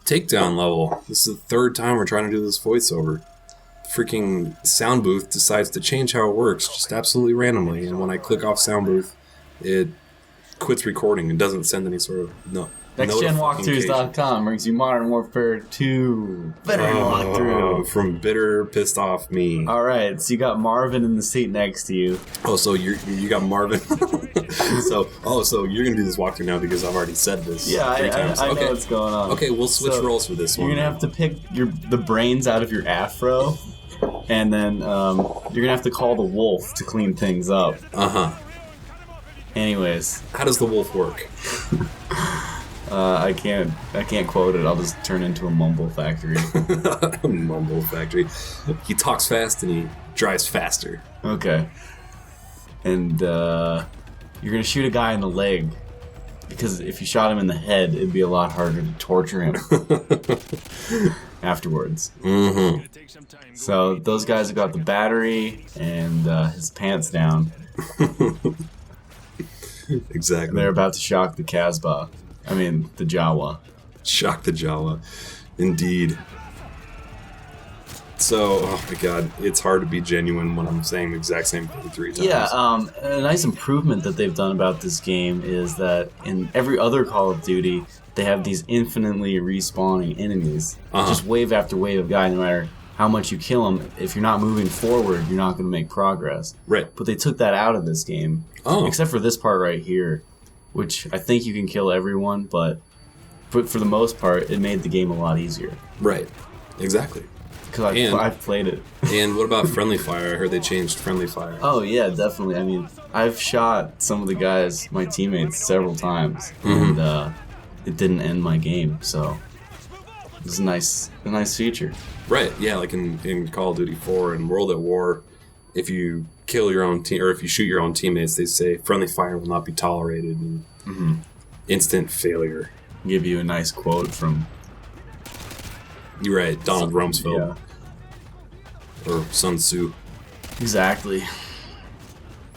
Takedown level. This is the third time we're trying to do this voiceover. Freaking sound booth decides to change how it works just absolutely randomly, and when I click off sound booth, it quits recording and doesn't send any sort of NextGenWalkthroughs.com brings you Modern Warfare 2 veteran walkthrough from bitter, pissed off me. All right, so you got Marvin in the seat next to you. Oh, so you got Marvin. so you're gonna do this walkthrough now because I've already said this. Yeah, I know what's going on. Okay, we'll switch roles for this one. You're gonna have to pick the brains out of your afro, and then you're gonna have to call the wolf to clean things up. Anyways, how does the wolf work? I can't quote it. I'll just turn into a mumble factory. Mumble factory. He talks fast and he drives faster. Okay. And you're gonna shoot a guy in the leg, because if you shot him in the head, it'd be a lot harder to torture him afterwards. Mm-hmm. So those guys have got the battery and his pants down. Exactly. And they're about to shock the Casbah. I mean, the Jawa. Shock the Jawa. Indeed. So, oh my god, it's hard to be genuine when I'm saying the exact same thing 3 times. Yeah, a nice improvement that they've done about this game is that in every other Call of Duty, they have these infinitely respawning enemies. Just wave after wave of guys, no matter how much you kill them, if you're not moving forward, you're not going to make progress. Right. But they took that out of this game. Except for this part right here, which I think you can kill everyone, but for the most part, it made the game a lot easier. Right. Exactly. Because I've played it. And what about friendly fire? I heard they changed friendly fire. Oh, yeah, definitely. I mean, I've shot some of the guys, my teammates, several times, and it didn't end my game, so it's a nice feature. Right, yeah, like in Call of Duty 4 and World at War, if you kill your own team, or if you shoot your own teammates, they say friendly fire will not be tolerated, and instant failure. Give you a nice quote from... You're right, Donald Rumsfeld. Yeah. Or Sun Tzu. Exactly.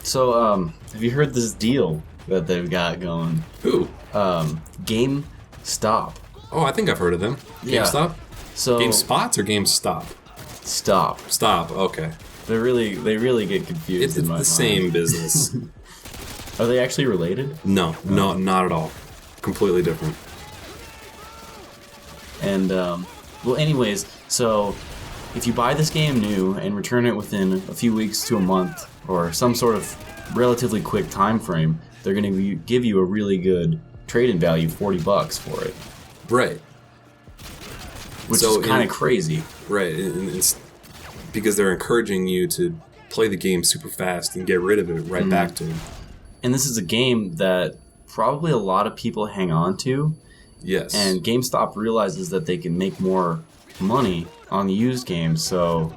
So, have you heard this deal that they've got going? Who? GameStop. Oh, I think I've heard of them. GameStop? Yeah. So GameSpots or GameStop? Stop, okay. They really get confused. It's the same business. Are they actually related? No, not at all. Completely different. And, well, anyways, so if you buy this game new and return it within a few weeks to a month, or some sort of relatively quick time frame, they're going to give you a really good trade-in value, $40 for it. Right. Which is kind of crazy. Right, and it's because they're encouraging you to play the game super fast and get rid of it right back to it. And this is a game that probably a lot of people hang on to. Yes. And GameStop realizes that they can make more money on used games, so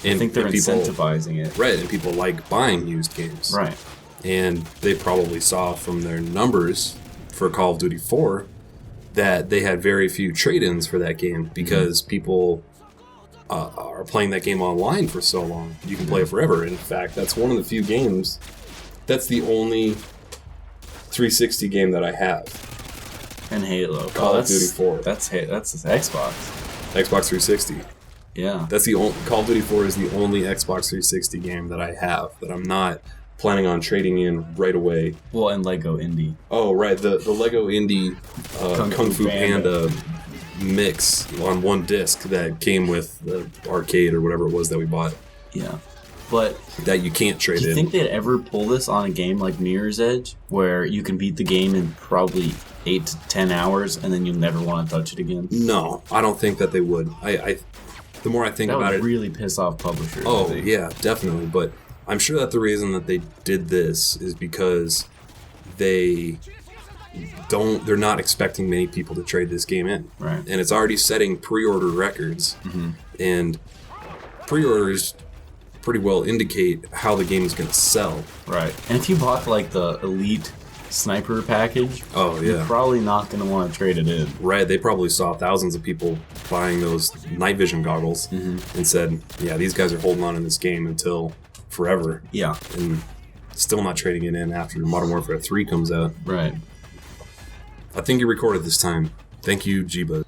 I think they're incentivizing it. Right, and people like buying used games. Right. And they probably saw from their numbers for Call of Duty 4 that they had very few trade-ins for that game because people are playing that game online for so long. You can play it forever. In fact, that's one of the few games. That's the only 360 game that I have. And Halo. Call of Duty 4. That's Xbox. Xbox 360. Yeah. That's the only Call of Duty 4 is the only Xbox 360 game that I have that I'm not planning on trading in right away. Well, and Lego Indie. Oh, right. The Lego Indie Kung Fu Panda mix on one disc that came with the arcade or whatever it was that we bought. Yeah. But that you can't trade in. Do you think they'd ever pull this on a game like Mirror's Edge, where you can beat the game in probably 8 to 10 hours and then you'll never want to touch it again? No, I don't think that they would. The more I think about it... That would really piss off publishers. Oh, yeah, definitely. But I'm sure that the reason that they did this is because they're not expecting many people to trade this game in. Right. And it's already setting pre-order records. And pre-orders pretty well indicate how the game is going to sell. Right. And if you bought like the Elite Sniper package, you're probably not going to want to trade it in. Right. They probably saw thousands of people buying those night vision goggles and said, yeah, these guys are holding on in this game until forever. Yeah. And still not trading it in after Modern Warfare 3 comes out. Right. I think you recorded this time. Thank you, Jiba.